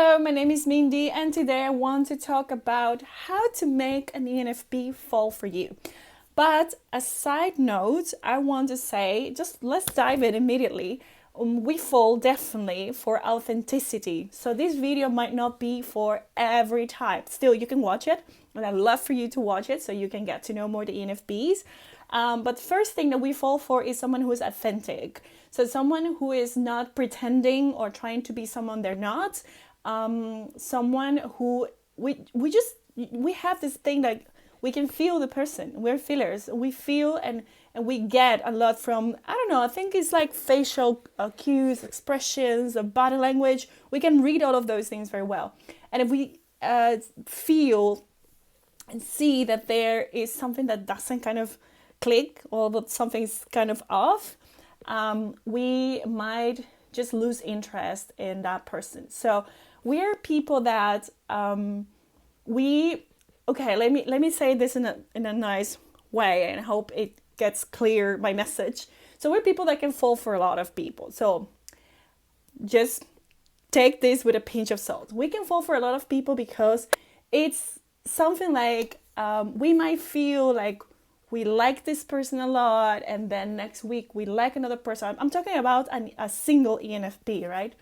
Hello, my name is Mindy, and today I want to talk about how to make an ENFP fall for you. But a side note, I want to say, just let's dive in immediately. We fall definitely for authenticity. So this video might not be for every type. Still, you can watch it, and I'd love for you to watch it so you can get to know more the ENFPs. But first thing that we fall for is someone who is authentic. So someone who is not pretending or trying to be someone they're not. Someone who we have this thing that we can feel the person. We're feelers. We feel and we get a lot from, I don't know, I think it's like facial cues, expressions, body language. We can read all of those things very well. And if we feel and see that there is something that doesn't kind of click or that something's kind of off, we might just lose interest in that person. So we're people that let me say this in a nice way, and I hope it gets clear, my message. So we're people that can fall for a lot of people. So just take this with a pinch of salt. We can fall for a lot of people because it's something like we might feel like we like this person a lot, and then next week we like another person. I'm talking about a single ENFP, right?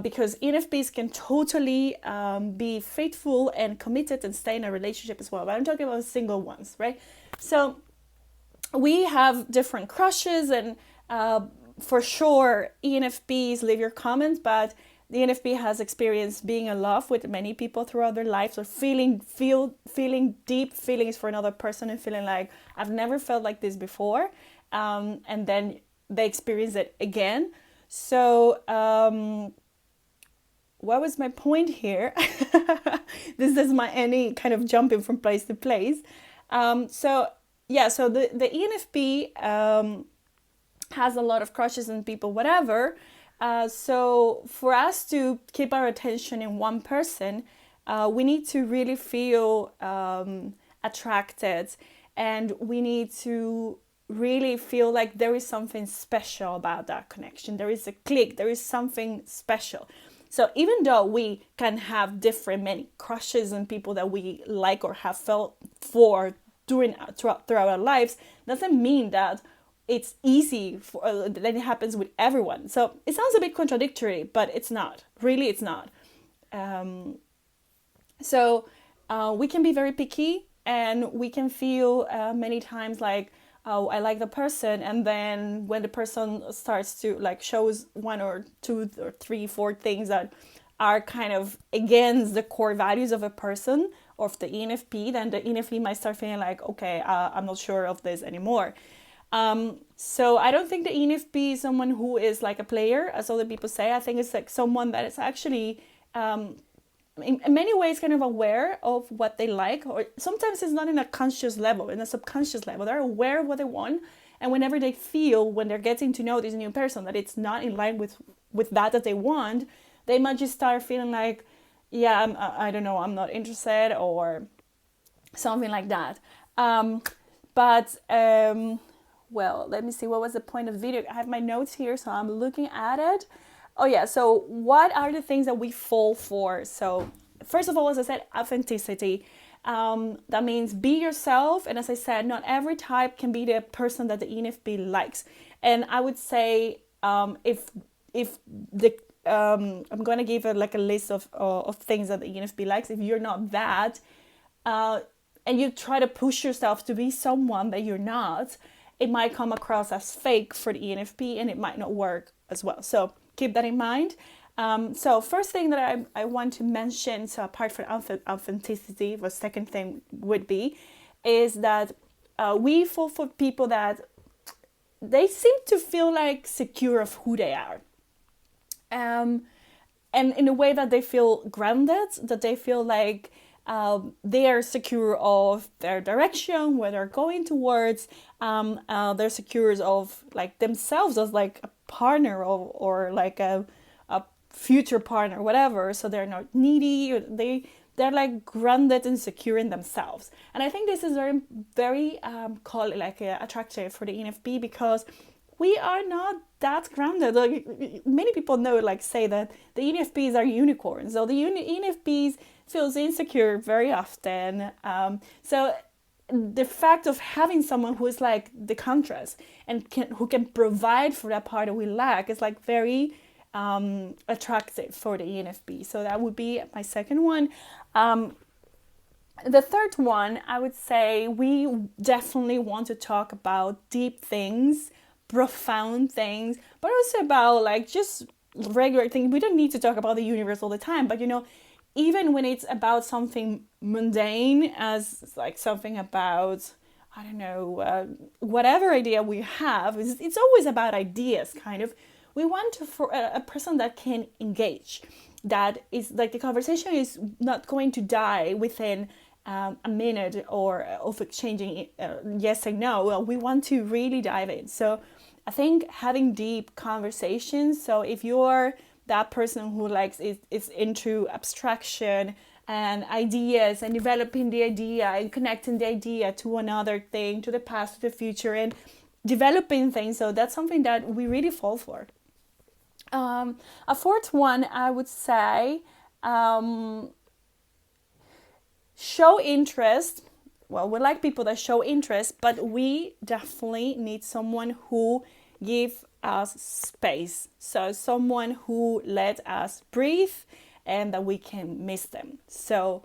Because ENFPs can totally be faithful and committed and stay in a relationship as well. But I'm talking about single ones, right? So we have different crushes, and for sure, ENFPs, leave your comments, but the ENFP has experienced being in love with many people throughout their lives, or feeling deep feelings for another person and feeling like, I've never felt like this before. And then they experience it again. So what was my point here? This is my any kind of jumping from place to place. So the ENFP has a lot of crushes on people, whatever. So for us to keep our attention in one person, we need to really feel attracted, and we need to really feel like there is something special about that connection. There is a click, there is something special. So even though we can have many crushes on people that we like or have felt for throughout our lives, doesn't mean that it's easy that it happens with everyone. So it sounds a bit contradictory, but it's not. Really, it's not. We can be very picky, and we can feel many times like, oh, I like the person, and then when the person starts to shows one or two or three, four things that are kind of against the core values of a person, of the ENFP, then the ENFP might start feeling like, okay, I'm not sure of this anymore. So I don't think the ENFP is someone who is like a player, as other people say. I think it's like someone that is actually in many ways kind of aware of what they like, or sometimes it's not in a conscious level, in a subconscious level. They're aware of what they want, and whenever they feel, when they're getting to know this new person, that it's not in line with that they want, they might just start feeling like, yeah, I don't know, I'm not interested, or something like that. Well, let me see, what was the point of the video? I have my notes here, so I'm looking at it. Oh yeah, so what are the things that we fall for? So first of all, as I said, authenticity. That means be yourself. And as I said, not every type can be the person that the ENFP likes. And I would say I'm going to give a list of things that the ENFP likes. If you're not that, and you try to push yourself to be someone that you're not, it might come across as fake for the ENFP, and it might not work as well. So keep that in mind. So first thing that I want to mention, so apart from authenticity, the second thing would be, is that we fall for people that they seem to feel like secure of who they are. And in a way that they feel grounded, that they feel like they are secure of their direction, where they're going towards. They're secure of like themselves as like a partner, or like a future partner, whatever. So they're not needy. They're like grounded and secure in themselves. And I think this is very, very attractive for the ENFP, because we are not that grounded. Like, many people know, like, say that the ENFPs are unicorns. So the ENFPs feels insecure very often. So the fact of having someone who is like the contrast and who can provide for that part that we lack is like very attractive for the ENFP. So that would be my second one. The third one, I would say we definitely want to talk about deep things, profound things, but also about like just regular things. We don't need to talk about the universe all the time, but even when it's about something mundane, as like something about, I don't know, whatever idea we have, it's always about ideas, kind of. We want for a person that can engage, that is like the conversation is not going to die within a minute or of exchanging yes and no. Well, we want to really dive in. So I think having deep conversations. So if you're that person who is into abstraction and ideas and developing the idea and connecting the idea to another thing, to the past, to the future, and developing things, so that's something that we really fall for. A fourth one, I would say, show interest. Well, we like people that show interest, but we definitely need someone who gives us space. So someone who let us breathe and that we can miss them. So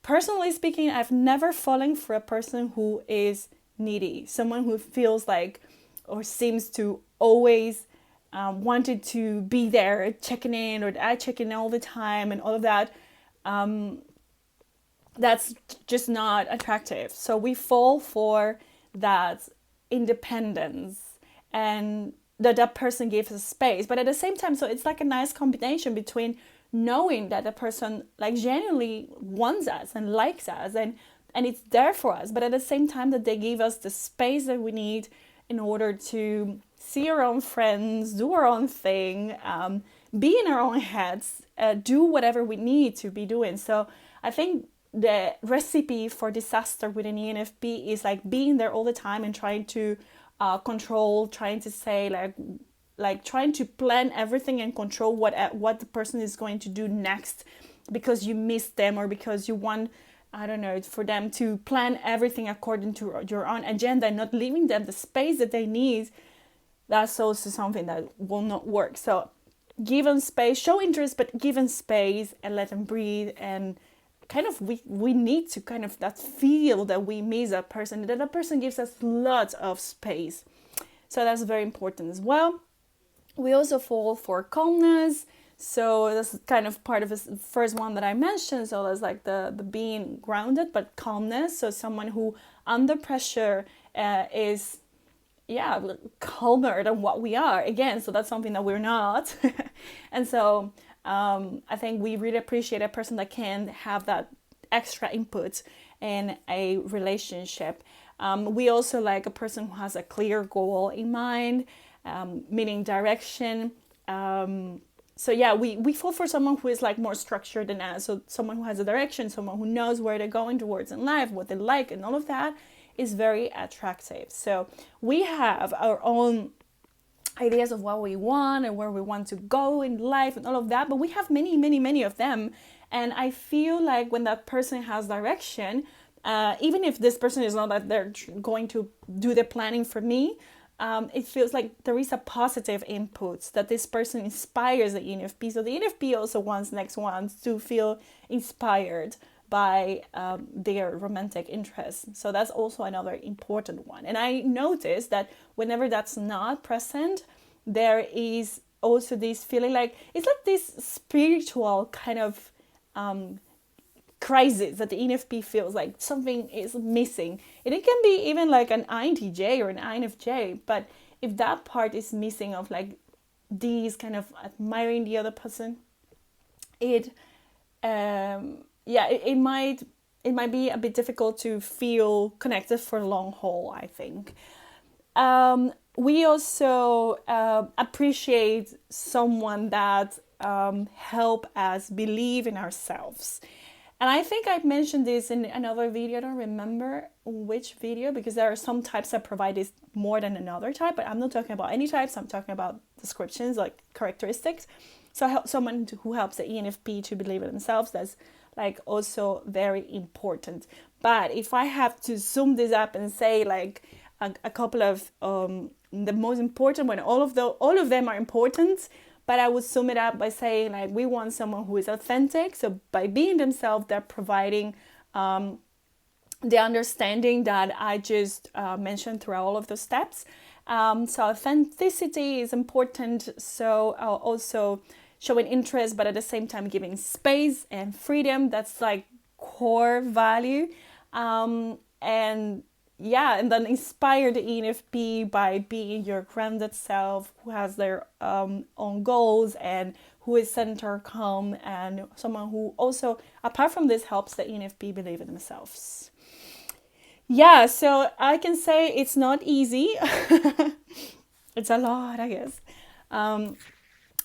personally speaking, I've never fallen for a person who is needy. Someone who feels like or seems to always wanted to be there, checking in, or I check in all the time and all of that. That's just not attractive. So we fall for that independence and that person gives us space. But at the same time, so it's like a nice combination between knowing that the person like genuinely wants us and likes us and it's there for us, but at the same time that they give us the space that we need in order to see our own friends, do our own thing, be in our own heads, do whatever we need to be doing. So I think the recipe for disaster with an ENFP is like being there all the time and trying to control, trying to say like trying to plan everything and control what the person is going to do next because you miss them or because you want, I don't know, for them to plan everything according to your own agenda and not leaving them the space that they need. That's also something that will not work. So give them space, show interest, but give them space and let them breathe. And kind of we need to kind of that feel that we miss that person, that person gives us lots of space. So that's very important as well. We also fall for calmness. So that's kind of part of the first one that I mentioned. So that's like the being grounded, but calmness. So someone who under pressure is calmer than what we are. Again, so that's something that we're not. And so I think we really appreciate a person that can have that extra input in a relationship. We also like a person who has a clear goal in mind, meaning direction. So yeah, we fall for someone who is like more structured than us. So someone who has a direction, someone who knows where they're going towards in life, what they like, and all of that is very attractive. So we have our own ideas of what we want and where we want to go in life and all of that, but we have many of them. And I feel like when that person has direction, even if this person is not that they're going to do the planning for me, it feels like there is a positive input that this person inspires the ENFP. So the ENFP also wants to feel inspired by their romantic interests. So that's also another important one. And I noticed that whenever that's not present, there is also this feeling like it's like this spiritual kind of crisis that the ENFP feels like something is missing. And it can be even like an INTJ or an INFJ, but if that part is missing of like these kind of admiring the other person, it might be a bit difficult to feel connected for a long haul, I think. We also appreciate someone that help us believe in ourselves. And I think I've mentioned this in another video. I don't remember which video, because there are some types that provide this more than another type, but I'm not talking about any types. I'm talking about descriptions, like characteristics. So someone who helps the ENFP to believe in themselves, that's like also very important. But if I have to sum this up and say like a couple of the most important one, all of them are important, but I would sum it up by saying like we want someone who is authentic. So by being themselves, they're providing the understanding that I just mentioned throughout all of those steps. So authenticity is important. So also showing interest, but at the same time giving space and freedom. That's like core value. And then inspire the ENFP by being your grounded self, who has their own goals and who is center calm, and someone who also, apart from this, helps the ENFP believe in themselves. Yeah, so I can say it's not easy. It's a lot, I guess.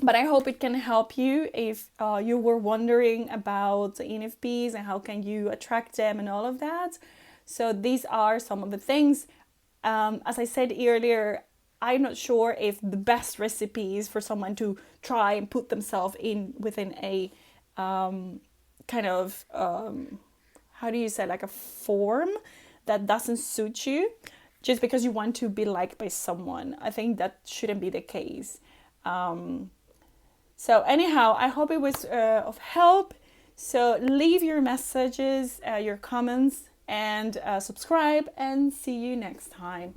But I hope it can help you if you were wondering about the ENFPs and how can you attract them and all of that. So these are some of the things. As I said earlier, I'm not sure if the best recipe is for someone to try and put themselves within a kind of, how do you say, like a form that doesn't suit you just because you want to be liked by someone. I think that shouldn't be the case. So anyhow, I hope it was of help. So leave your messages, your comments, and subscribe, and see you next time.